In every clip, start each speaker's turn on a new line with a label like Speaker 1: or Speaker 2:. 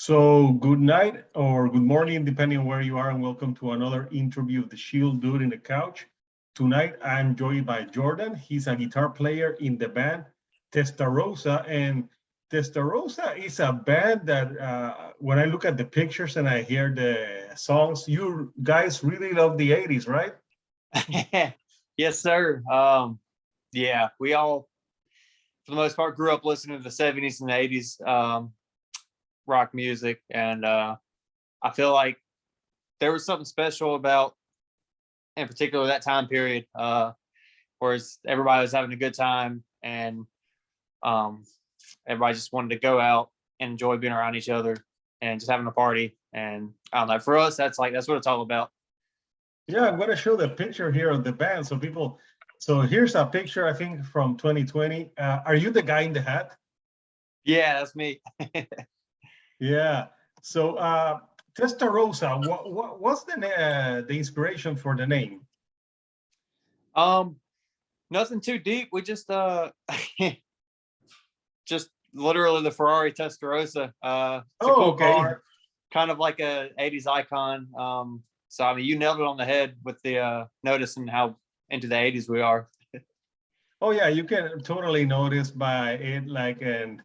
Speaker 1: So good night or good morning, depending on where you are, and welcome to another interview of the Shield Dude in the Couch. Tonight, I'm joined by Jordan. He's a guitar player in the band Testarossa, and Testarossa is a band that when I look at the pictures and I hear the songs, you guys really love the 80s, right?
Speaker 2: Yes, sir. Yeah, we all, for the most part, grew up listening to the 70s and the 80s rock music. And I feel like there was something special about, in particular, that time period, whereas everybody was having a good time and um, everybody just wanted to go out and enjoy being around each other and just having a party. And I don't know, for us, that's what it's all about.
Speaker 1: Yeah, I'm going to show the picture here of the band so people. So here's a picture, I think, from 2020. Are you the guy in the hat?
Speaker 2: Yeah, that's me.
Speaker 1: Yeah. So Testarossa, what's the inspiration for the name?
Speaker 2: Nothing too deep. We just just literally the Ferrari Testarossa. It's a cool car, kind of like a 80s icon. So I mean, you nailed it on the head with the noticing how into the 80s we are.
Speaker 1: Oh yeah, you can totally notice by it. Like, and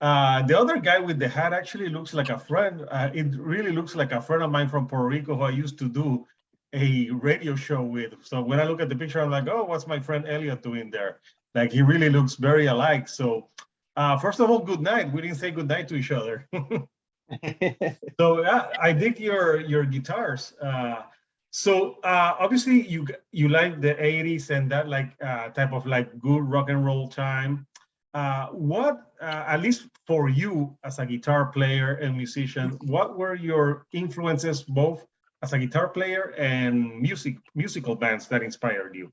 Speaker 1: the other guy with the hat actually looks like a friend. It really looks like a friend of mine from Puerto Rico who I used to do a radio show with. So when I look at the picture, I'm like, oh, what's my friend Elliot doing there? Like, he really looks very alike. So first of all, good night. We didn't say good night to each other. So I dig your guitars. So obviously you like the 80s and that like type of like good rock and roll time. What at least for you as a guitar player and musician, what were your influences both as a guitar player and musical bands that inspired you?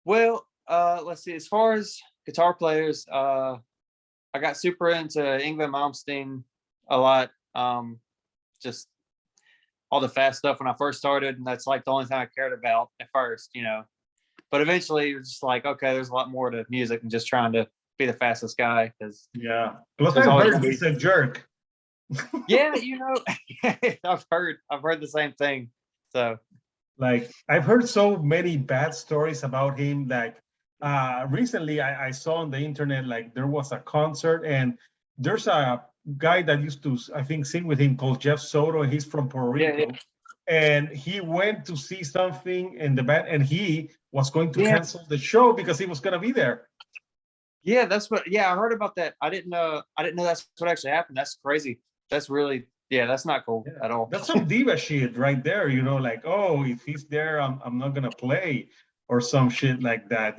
Speaker 2: Well, let's see. As far as guitar players, I got super into Ingrid Malmsteen a lot. Just all the fast stuff when I first started, and that's like the only thing I cared about at first, But eventually, you're just like, okay, there's a lot more to music than just trying to be the fastest guy. Because
Speaker 1: yeah, plus I've heard he's a jerk.
Speaker 2: Yeah, I've heard the same thing. So,
Speaker 1: like, I've heard so many bad stories about him. Like, recently I saw on the internet, like there was a concert and there's a guy that used to, I think, sing with him called Jeff Soto. He's from Puerto Rico. Yeah. And he went to see something in the band and he was going to cancel the show because he was going to be there.
Speaker 2: Yeah, I heard about that. I didn't know that's what actually happened. That's crazy. That's really, that's not cool at all.
Speaker 1: That's some diva shit right there, like, oh, if he's there, I'm not going to play or some shit like that,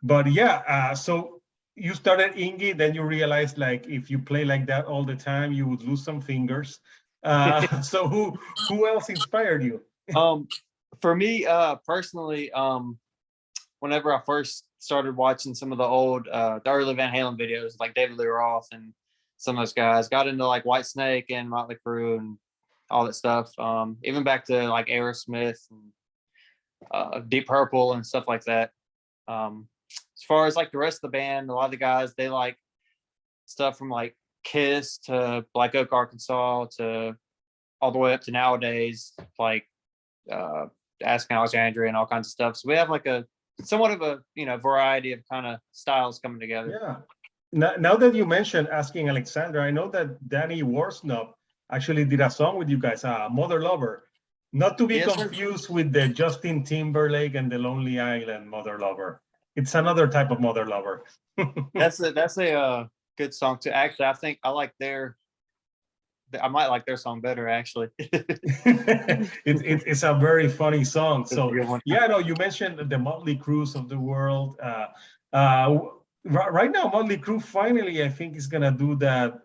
Speaker 1: But yeah, so you started Ingy, then you realized like if you play like that all the time, you would lose some fingers. So who else inspired you?
Speaker 2: For me, personally, whenever I first started watching some of the early Van Halen videos, like David Lee Roth and some of those guys, got into like Whitesnake and Motley Crue and all that stuff. Even back to like Aerosmith and Deep Purple and stuff like that. As far as like the rest of the band, a lot of the guys, they like stuff from like Kiss to Black Oak, Arkansas to all the way up to nowadays, like Asking Alexandria and all kinds of stuff. So we have like a somewhat of a variety of kind of styles coming together.
Speaker 1: Yeah. Now that you mentioned Asking Alexandra, I know that Danny Worsnop actually did a song with you guys, Mother Lover. Not to be confused with the Justin Timberlake and the Lonely Island Mother Lover. It's another type of Mother Lover.
Speaker 2: That's a good song too. Actually, I think I might like their song better, actually.
Speaker 1: It's a very funny song. So yeah, no, you mentioned the Motley Crues of the world. Right now, Motley Crue finally, I think, is gonna do that.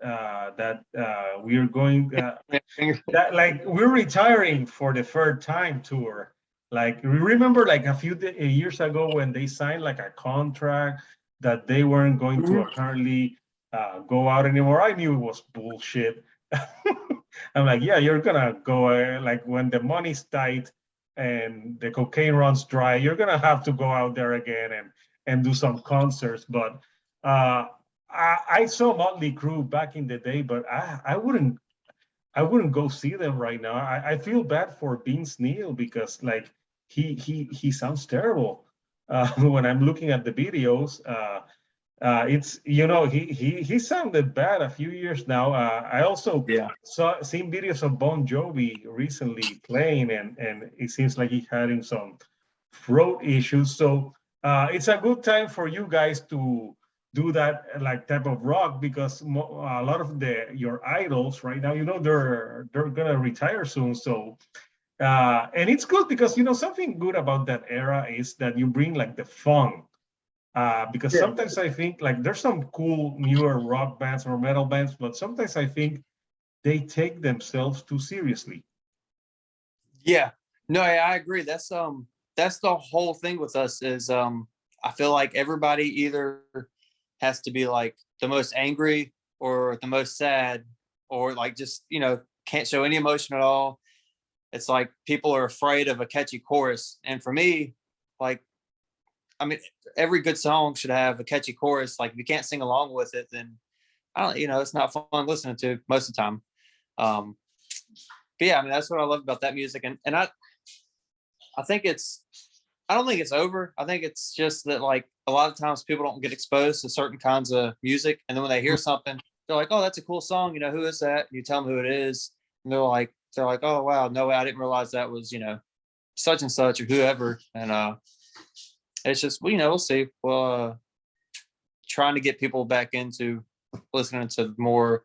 Speaker 1: We are going that like we're retiring for the third time tour. Like, remember, like a few years ago when they signed like a contract that they weren't going to apparently go out anymore. I knew it was bullshit. I'm like, yeah, you're gonna go like when the money's tight and the cocaine runs dry, you're gonna have to go out there again and do some concerts. But I saw Motley Crue back in the day, but I wouldn't go see them right now. I feel bad for Vince Neil because like he sounds terrible when I'm looking at the videos. It's he sounded bad a few years now. I also
Speaker 2: Yeah.
Speaker 1: saw seen videos of Bon Jovi recently playing, and it seems like he having some throat issues. So it's a good time for you guys to do that like type of rock because a lot of your idols right now, they're gonna retire soon. So and it's good because something good about that era is that you bring like the fun because
Speaker 2: Yeah.
Speaker 1: sometimes I think like there's some cool newer rock bands or metal bands, but sometimes I think they take themselves too seriously.
Speaker 2: Yeah. No, I agree. That's the whole thing with us is I feel like everybody either has to be like the most angry or the most sad or like just, can't show any emotion at all. It's like people are afraid of a catchy chorus. And for me, like, I mean, every good song should have a catchy chorus. Like if you can't sing along with it, then I don't, it's not fun listening to most of the time. Um, but yeah, I mean, that's what I love about that music. And I think I don't think it's over. I think it's just that like a lot of times people don't get exposed to certain kinds of music. And then when they hear something, they're like, oh, that's a cool song. Who is that? And you tell them who it is. And they're like, oh, wow, no way. I didn't realize that was, such and such or whoever. And it's just, we'll see. Well, trying to get people back into listening to more,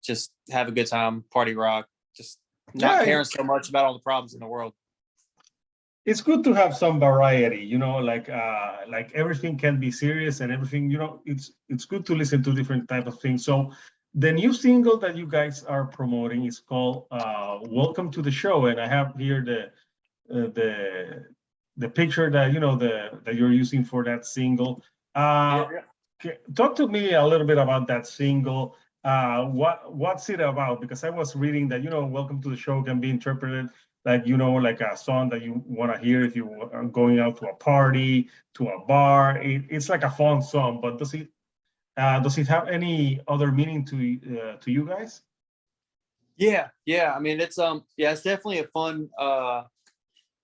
Speaker 2: just have a good time, party rock, just not
Speaker 1: Yeah,
Speaker 2: caring so much about all the problems in the world.
Speaker 1: it's good to have some variety, like everything can be serious and everything, it's good to listen to different type of things. So the new single that you guys are promoting is called Welcome to the Show, and I have here the picture that that you're using for that single.
Speaker 2: Yeah.
Speaker 1: Talk to me a little bit about that single. What's it about? Because I was reading that Welcome to the Show can be interpreted like like a song that you want to hear if you are going out to a party, to a bar. It's like a fun song, but does it have any other meaning to you guys?
Speaker 2: Yeah. I mean, it's definitely a fun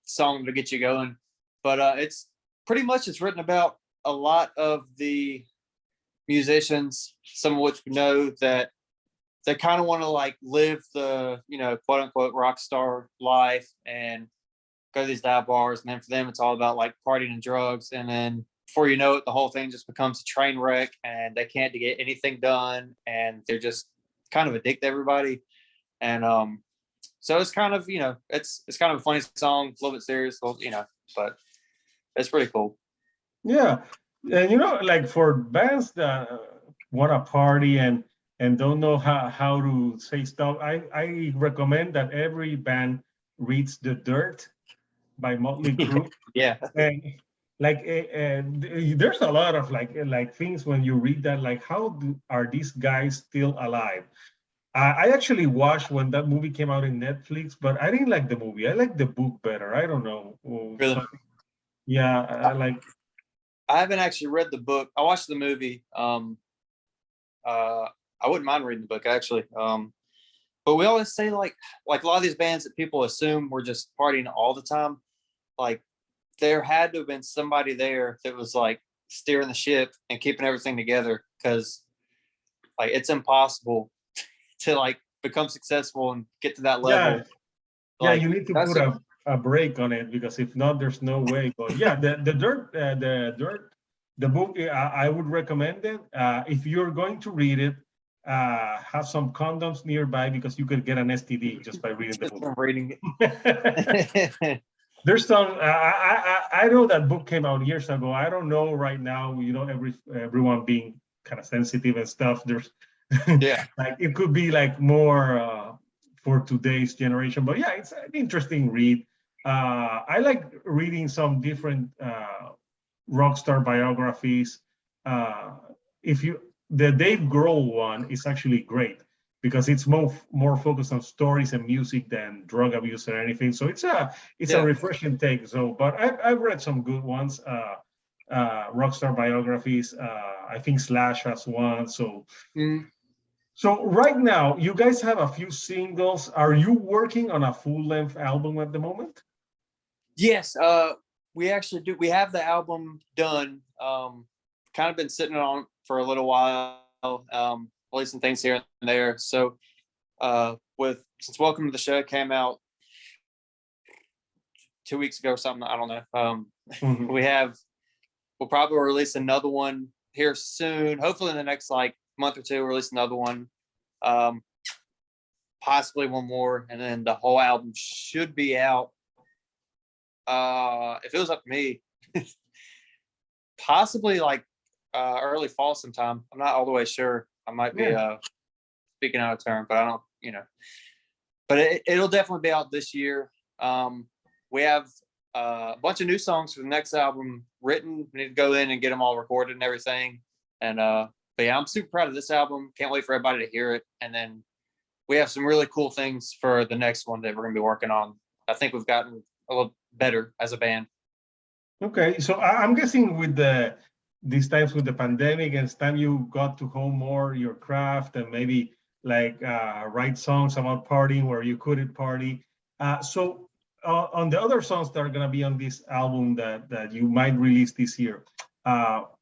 Speaker 2: song to get you going, but it's pretty much it's written about a lot of the musicians, some of which we know that they kind of want to like live the quote unquote rock star life and go to these dive bars, and then for them it's all about like partying and drugs, and then before you know it, the whole thing just becomes a train wreck, and they can't get anything done, and they're just kind of addicted to everybody. And so it's kind of it's kind of a funny song, a little bit serious, but it's pretty cool.
Speaker 1: Yeah, and like for bands that want to party and don't know how to say stuff, I recommend that every band reads The Dirt by Motley Crue.
Speaker 2: Yeah.
Speaker 1: And like there's a lot of like things when you read that, like are these guys still alive? I actually watched when that movie came out in Netflix, but I didn't like the movie. I like the book better. I don't know.
Speaker 2: Really,
Speaker 1: Yeah,
Speaker 2: I haven't actually read the book. I watched the movie. I wouldn't mind reading the book actually. But we always say like a lot of these bands that people assume were just partying all the time. Like there had to have been somebody there that was like steering the ship and keeping everything together, because like it's impossible to like become successful and get to that
Speaker 1: yeah,
Speaker 2: level.
Speaker 1: yeah.
Speaker 2: Like
Speaker 1: You need to
Speaker 2: that's
Speaker 1: put a break on it because if not, there's no way. But yeah, the dirt, the book. I would recommend it if you're going to read it. Have some condoms nearby because you could get an STD just by reading the
Speaker 2: just
Speaker 1: book.
Speaker 2: from reading it.
Speaker 1: There's some. I know that book came out years ago. I don't know right now. Everyone being kind of sensitive and stuff. There's
Speaker 2: Yeah.
Speaker 1: like it could be like more for today's generation. But yeah, it's an interesting read. I like reading some different rock star biographies. Uh, if you The Dave Grohl one is actually great because it's more focused on stories and music than drug abuse or anything. So it's a
Speaker 2: Yeah.
Speaker 1: refreshing take. So, but I've read some good ones. rockstar biographies. I think Slash has one. So
Speaker 2: Mm,
Speaker 1: so right now, you guys have a few singles. Are you working on a full-length album at the moment?
Speaker 2: yes, we actually do. We have the album done. Kind of been sitting on for a little while, releasing things here and there. So, with since Welcome to the Show came out 2 weeks ago or something, I don't know.
Speaker 1: Mhm.
Speaker 2: We have we'll probably release another one here soon. Hopefully in the next like month or two, we'll release another one. Um, Possibly one more, and then the whole album should be out. If it was up to me, possibly like early fall sometime. I'm not all the way sure. I might be
Speaker 1: Yeah.
Speaker 2: speaking out of turn, but I don't, but it'll definitely be out this year. We have a bunch of new songs for the next album written. We need to go in and get them all recorded and everything. And but yeah, I'm super proud of this album. Can't wait for everybody to hear it. And then we have some really cool things for the next one that we're gonna be working on. I think we've gotten a little better as a band.
Speaker 1: Okay. So I'm guessing with these times with the pandemic and it's time you got to hone more your craft and maybe like write songs about partying where you couldn't party. So on the other songs that are gonna be on this album that you might release this year,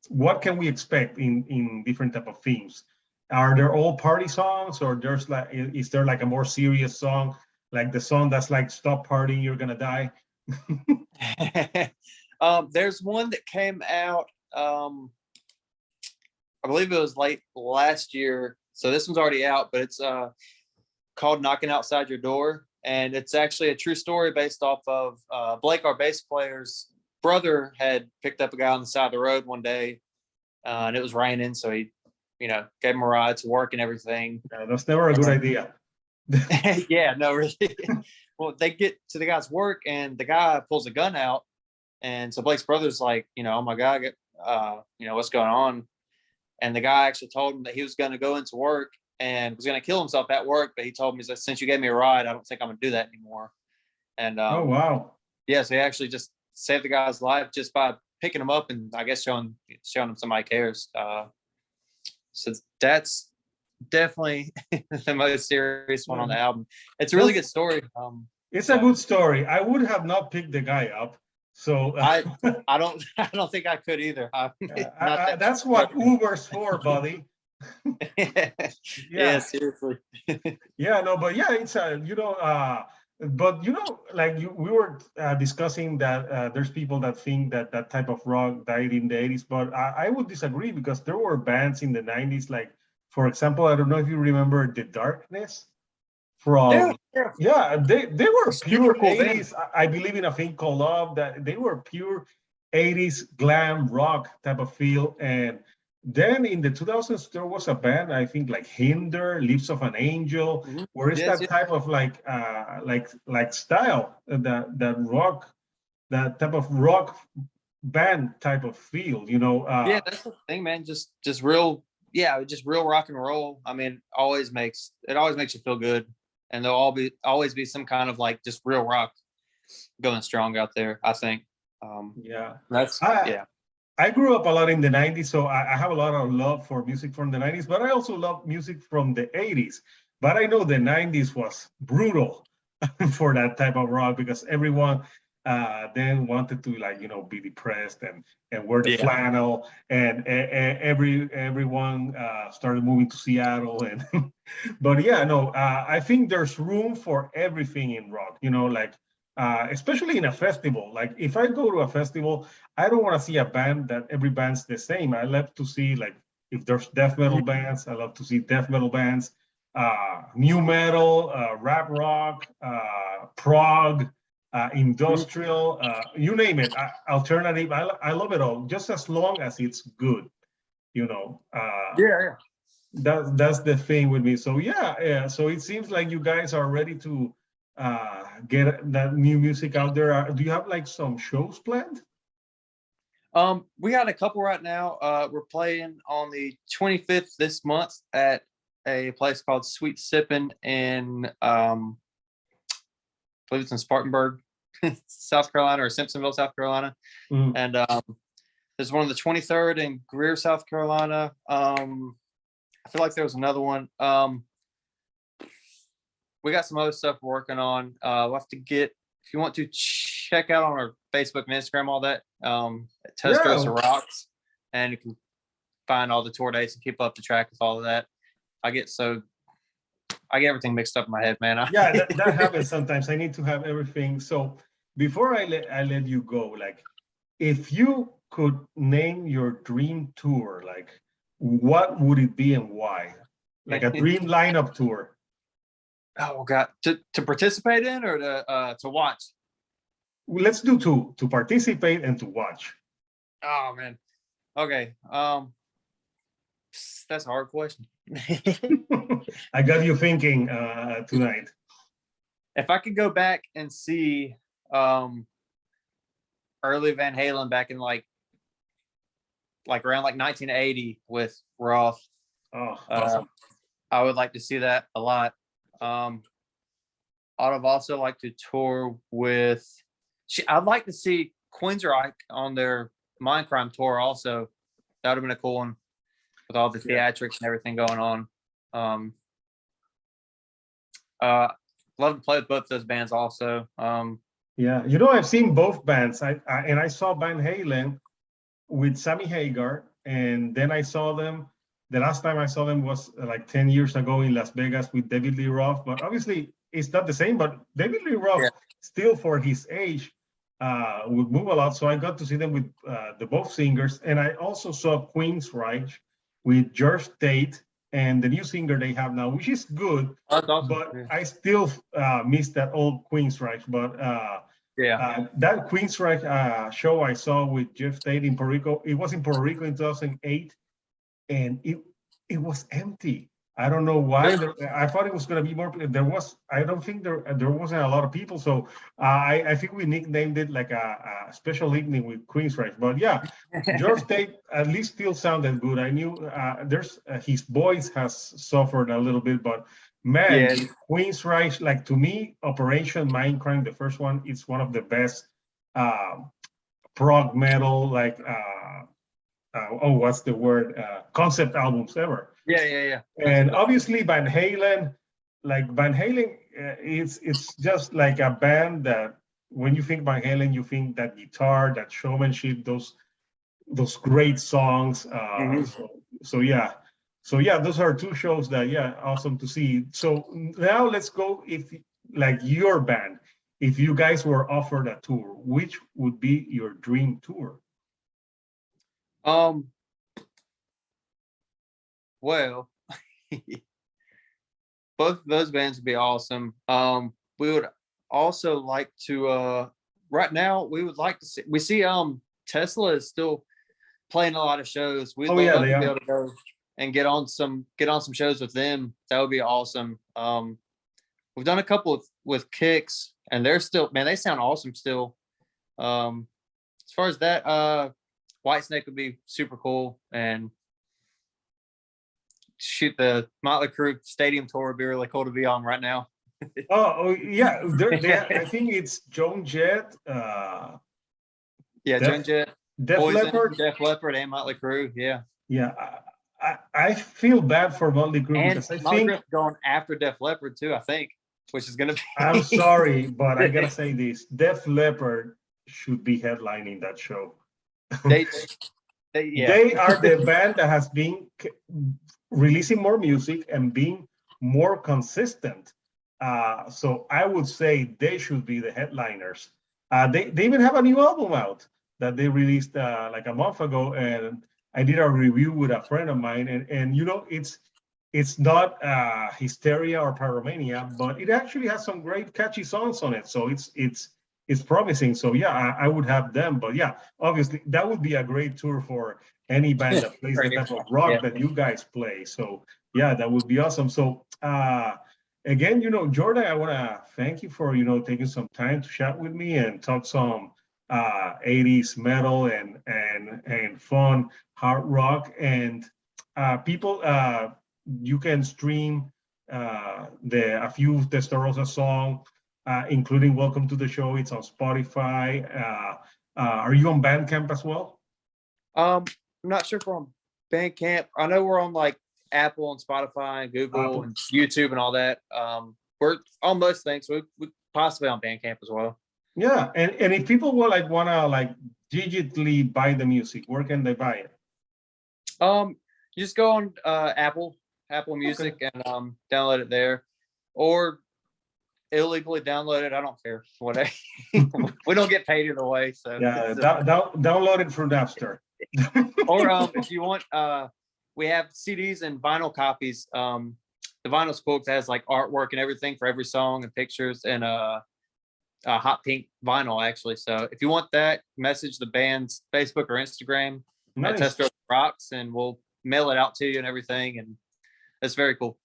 Speaker 1: what can we expect in different type of themes? Are there all party songs, or there's like is there like a more serious song, like the song that's like "Stop Partying, You're Gonna Die"?
Speaker 2: There's one that came out. I believe it was late last year. So this one's already out, but it's called "Knocking Outside Your Door," and it's actually a true story based off of Blake, our bass player's brother, had picked up a guy on the side of the road one day, and it was raining, so he, gave him a ride to work and everything.
Speaker 1: That's never a good idea.
Speaker 2: Yeah, no, really. Well, they get to the guy's work, and the guy pulls a gun out, and so Blake's brother's like, oh my God, what's going on? And the guy actually told him that he was going to go into work and was going to kill himself at work, but he told me, since you gave me a ride, I don't think I'm going to do that anymore. And
Speaker 1: Oh wow.
Speaker 2: yeah, so he actually just saved the guy's life just by picking him up and I guess showing him somebody cares. So that's definitely the most serious one on the album. It's a really good story.
Speaker 1: It's a good story. I would have not picked the guy up. So
Speaker 2: I don't think I could either.
Speaker 1: that's what Uber's for, buddy.
Speaker 2: Yeah, seriously.
Speaker 1: Yeah, no, but yeah, it's but like we were discussing that there's people that think that that type of rock died in the 80s, but I would disagree because there were bands in the 90s, like for example, I don't know if you remember The Darkness from
Speaker 2: Yeah.
Speaker 1: they were
Speaker 2: Super
Speaker 1: pure
Speaker 2: cool band.
Speaker 1: 80s. I believe in a thing called Love, that they were pure 80s glam rock type of feel. And then in the 2000s there was a band, I think like Hinder, Lips of an Angel,
Speaker 2: Mhm.
Speaker 1: where it's
Speaker 2: Yes,
Speaker 1: that type of like style, that rock, that type of rock band type of feel,
Speaker 2: yeah, that's the thing, man. Just real, yeah, just real rock and roll. I mean, always makes you feel good, and there'll always be some kind of like just real rock going strong out there. I think.
Speaker 1: yeah.
Speaker 2: That's
Speaker 1: I,
Speaker 2: yeah.
Speaker 1: I grew up a lot in the 90s, so I have a lot of love for music from the 90s, but I also love music from the 80s. But I know the 90s was brutal for that type of rock because everyone then wanted to be depressed and wear the
Speaker 2: Yeah.
Speaker 1: flannel, and everyone started moving to Seattle. And but yeah, no, I think there's room for everything in rock, like especially in a festival. Like if I go to a festival, I don't want to see a band that every band's the same. I love to see, like, if there's death metal bands, I love to see death metal bands, new metal, rap rock, prog, industrial, you name it, alternative. I love it all, just as long as it's good. You know,
Speaker 2: Yeah.
Speaker 1: that's the thing with me. So yeah. So it seems like you guys are ready to get that new music out there. Do you have like some shows planned?
Speaker 2: We got a couple right now. We're playing on the 25th this month at a place called Sweet Sippin' in I believe it's in Spartanburg, South Carolina, or Simpsonville, South Carolina.
Speaker 1: Mm.
Speaker 2: And There's one on the 23rd in Greer, South Carolina. I feel like there was another one. We got some other stuff we're working on. We'll have to get, if you want to check out on our Facebook and Instagram, all that, Testarossa Rocks, and you can find all the tour dates and keep up to track with all of that. I get everything mixed up in my head, man.
Speaker 1: Yeah, that happens sometimes. I need to have everything. So before I let you go, like, if you could name your dream tour, like, what would it be and why? Like a dream lineup tour.
Speaker 2: Oh God, to participate in or to watch?
Speaker 1: Let's do two, to participate and to watch.
Speaker 2: Oh man. Okay. That's a hard question.
Speaker 1: I got you thinking tonight.
Speaker 2: If I could go back and see early Van Halen back in like around like 1980 with Roth,
Speaker 1: Awesome.
Speaker 2: I would like to see that a lot. I'd have also like to tour with. I'd like to see Queensryche on their Mindcrime tour. Also, that would have been a cool one with all the theatrics and everything going on. Love to play with both those bands also.
Speaker 1: Yeah, I've seen both bands. I saw Van Halen with Sammy Hagar, and then I saw them. The last time I saw them was like 10 years ago in Las Vegas with David Lee Roth. But obviously, it's not the same. But David Lee Roth, still for his age, would move a lot. So I got to see them with the both singers, and I also saw Queensryche with George Tate and the new singer they have now, which is good.
Speaker 2: Awesome.
Speaker 1: But I still miss that old Queensryche. But that Queensryche show I saw with Jeff Tate in Puerto Rico, it was in Puerto Rico in 2008, and it was empty. I don't know why. I thought it was going to be more. I don't think there wasn't a lot of people. So I think we nicknamed it like a special evening with Queensryche. But yeah, George Tate at least still sounded good. I knew his voice has suffered a little bit, but man, Queensryche, like, to me, Operation Mindcrime, the first one, is one of the best prog metal, like what's the word? Concept albums ever.
Speaker 2: Yeah.
Speaker 1: And obviously Van Halen, it's just like a band that when you think Van Halen, you think that guitar, that showmanship, those great songs. So yeah, those are two shows that awesome to see. So now let's go, if like your band, if you guys were offered a tour, which would be your dream tour?
Speaker 2: Well, both of those bands would be awesome. We would also like to right now we would like to see Tesla is still playing a lot of shows. We'd love to be able to go and get on some shows with them. That would be awesome. We've done a couple with Kicks, and they're still, man, they sound awesome still. As far as that, Whitesnake would be super cool, and shoot, the Motley Crue stadium tour would be really cool to be on right now.
Speaker 1: Yeah, I think it's Joan Jett.
Speaker 2: Joan Jett,
Speaker 1: Def
Speaker 2: Leppard, and Motley Crue.
Speaker 1: Yeah. I feel bad for Motley Crue,
Speaker 2: and
Speaker 1: because I
Speaker 2: Motley
Speaker 1: think
Speaker 2: Crue's going after Def Leppard too, I think, which is going to be.
Speaker 1: I'm sorry, but I gotta say this: Def Leppard should be headlining that show. They are the band that has been releasing more music and being more consistent. So I would say they should be the headliners. They even have a new album out that they released like a month ago, and I did a review with a friend of mine, and it's not Hysteria or Pyromania, but it actually has some great catchy songs on it. So it's promising. So yeah, I would have them. But yeah, obviously that would be a great tour for any band that plays the type of rock that you guys play. So yeah, that would be awesome. So again, Jordan, I want to thank you for taking some time to chat with me and talk some 80s metal and fun hard rock. And people, you can stream a few Testarossa songs, including Welcome to the Show. It's on Spotify. Are you on Bandcamp as well?
Speaker 2: I'm not sure if we're on Bandcamp. I know we're on like Apple and Spotify and Google
Speaker 1: Apple.
Speaker 2: and YouTube and all that. We're on most things. We possibly on Bandcamp as well.
Speaker 1: Yeah, and if people will like wanna like digitally buy the music, where can they buy it?
Speaker 2: You just go on Apple Music and download it there, or illegally download it. I don't care. Whatever. We don't get paid either way. So
Speaker 1: Yeah, download it through Napster.
Speaker 2: or if you want, we have CDs and vinyl copies. The vinyl's cool because it has like artwork and everything for every song and pictures and a hot pink vinyl actually. So if you want that, message the band's Facebook or Instagram at
Speaker 1: Nice.
Speaker 2: Testarossa Rocks, and we'll mail it out to you and everything. And it's very cool.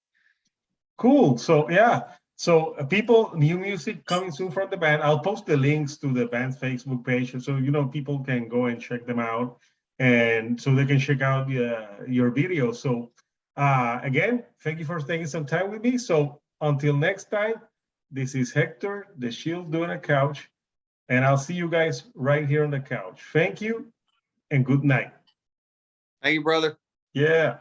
Speaker 1: Cool. So yeah. So people, new music coming soon from the band. I'll post the links to the band's Facebook page, so people can go and check them out, and so they can check out your videos. So again, thank you for taking some time with me. So until next time, this is Hector, the Shield doing a couch, and I'll see you guys right here on the couch. Thank you, and good night.
Speaker 2: Thank you, brother.
Speaker 1: Yeah.